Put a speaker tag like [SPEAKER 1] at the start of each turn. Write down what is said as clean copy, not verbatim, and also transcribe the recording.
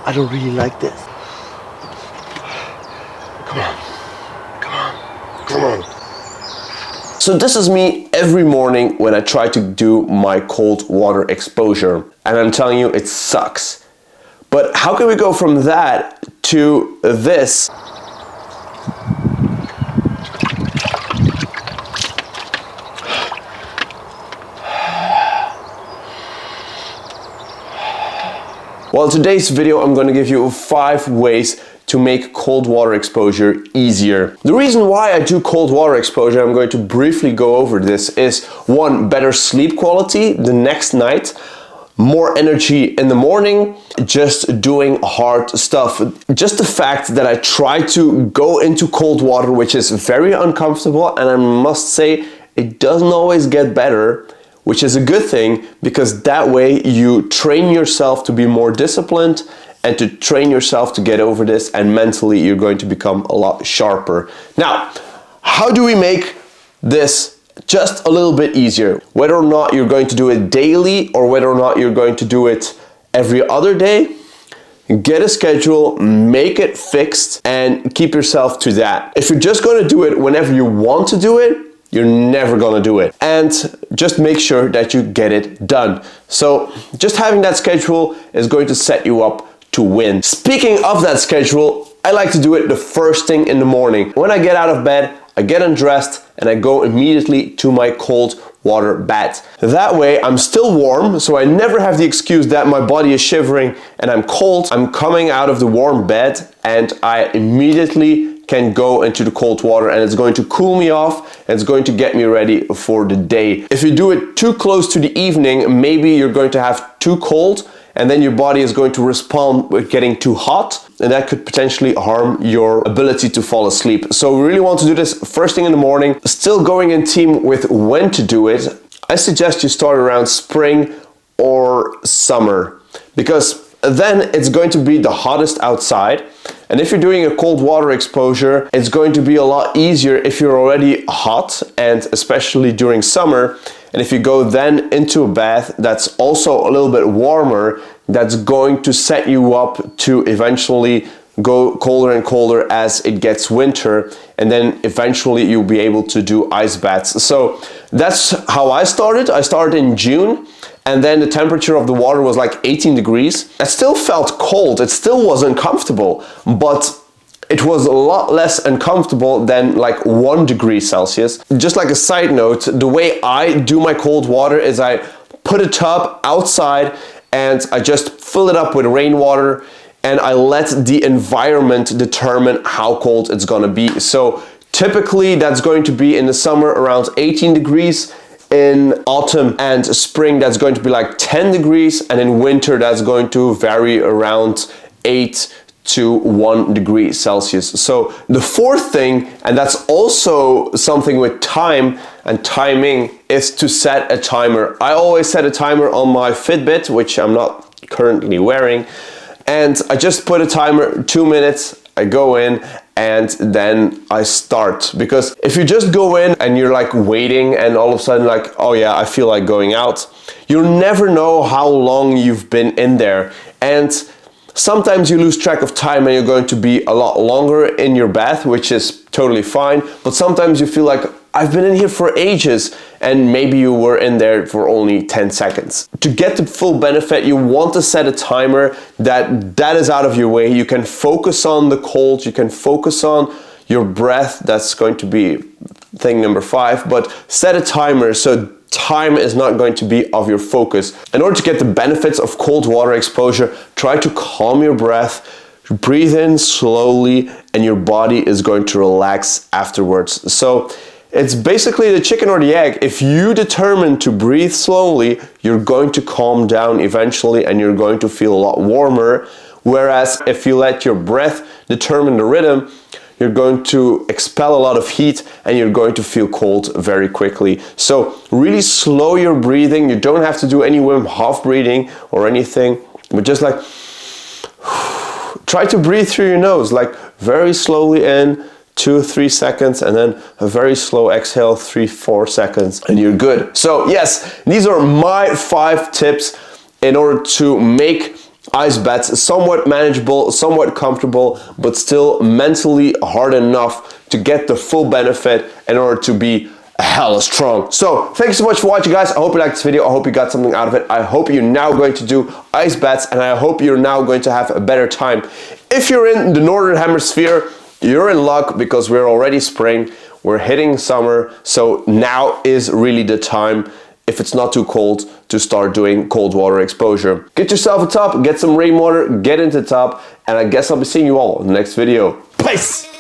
[SPEAKER 1] I don't really like this. Come on. Come on. Come on. So this is me every morning when I try to do my cold water exposure. And I'm telling you, it sucks. But how can we go from that to this? Well, in today's video, I'm going to give you 5 ways to make cold water exposure easier. The reason why I do cold water exposure, I'm going to briefly go over this, is 1, better sleep quality the next night, more energy in the morning, just doing hard stuff. Just the fact that I try to go into cold water, which is very uncomfortable, and I must say it doesn't always get better, which is a good thing, because that way you train yourself to be more disciplined and to train yourself to get over this, and mentally you're going to become a lot sharper. Now, how do we make this just a little bit easier? Whether or not you're going to do it daily or whether or not you're going to do it every other day, get a schedule, make it fixed, and keep yourself to that. If you're just going to do it whenever you want to do it, you're never gonna do it. And just make sure that you get it done. So just having that schedule is going to set you up to win. Speaking of that schedule, I like to do it the first thing in the morning. When I get out of bed, I get undressed and I go immediately to my cold water bath. That way I'm still warm, so I never have the excuse that my body is shivering and I'm cold. I'm coming out of the warm bed and I immediately can go into the cold water, and it's going to cool me off and it's going to get me ready for the day. If you do it too close to the evening, maybe you're going to have too cold and then your body is going to respond with getting too hot, and that could potentially harm your ability to fall asleep. So we really want to do this first thing in the morning. Still going in team with when to do it, I suggest you start around spring or summer, because then it's going to be the hottest outside. And if you're doing a cold water exposure, it's going to be a lot easier if you're already hot, and especially during summer. And if you go then into a bath that's also a little bit warmer, that's going to set you up to eventually go colder and colder as it gets winter, and then eventually you'll be able to do ice baths. So that's how I started. I started in June, and then the temperature of the water was like 18 degrees. It still felt cold, it still wasn't comfortable, but it was a lot less uncomfortable than like 1 degree Celsius. Just like a side note, the way I do my cold water is I put a tub outside and I just fill it up with rainwater, and I let the environment determine how cold it's gonna be. So typically that's going to be in the summer around 18 degrees, in autumn and spring that's going to be like 10 degrees, and in winter that's going to vary around 8 to 1 degree Celsius. So the fourth thing, and that's also something with time and timing, is to set a timer. I always set a timer on my Fitbit, which I'm not currently wearing, and I just put a timer 2 minutes. I go in and then I start, because if you just go in and you're like waiting and all of a sudden like, oh yeah, I feel like going out, you'll never know how long you've been in there, and sometimes you lose track of time and you're going to be a lot longer in your bath, which is totally fine, but sometimes you feel like, I've been in here for ages, and maybe you were in there for only 10 seconds. To get the full benefit, you want to set a timer that is out of your way. You can focus on the cold, you can focus on your breath. That's going to be thing number 5, but set a timer so time is not going to be of your focus. In order to get the benefits of cold water exposure, try to calm your breath. Breathe in slowly and your body is going to relax afterwards. So it's basically the chicken or the egg. If you determine to breathe slowly, you're going to calm down eventually and you're going to feel a lot warmer. Whereas if you let your breath determine the rhythm, you're going to expel a lot of heat and you're going to feel cold very quickly. So really slow your breathing. You don't have to do any Wim Hof breathing or anything, but just like try to breathe through your nose, like very slowly in, 2-3 seconds, and then a very slow exhale, 3-4 seconds, and you're good. So yes, these are my 5 tips in order to make ice baths somewhat manageable, somewhat comfortable, but still mentally hard enough to get the full benefit in order to be hella strong. So thank you so much for watching, guys. I hope you liked this video. I hope you got something out of it. I hope you're now going to do ice baths, and I hope you're now going to have a better time. If you're in the northern hemisphere, you're in luck because we're already spring, we're hitting summer, so now is really the time, if it's not too cold, to start doing cold water exposure. Get yourself a tub, get some rainwater, get into the tub, and I guess I'll be seeing you all in the next video. Peace!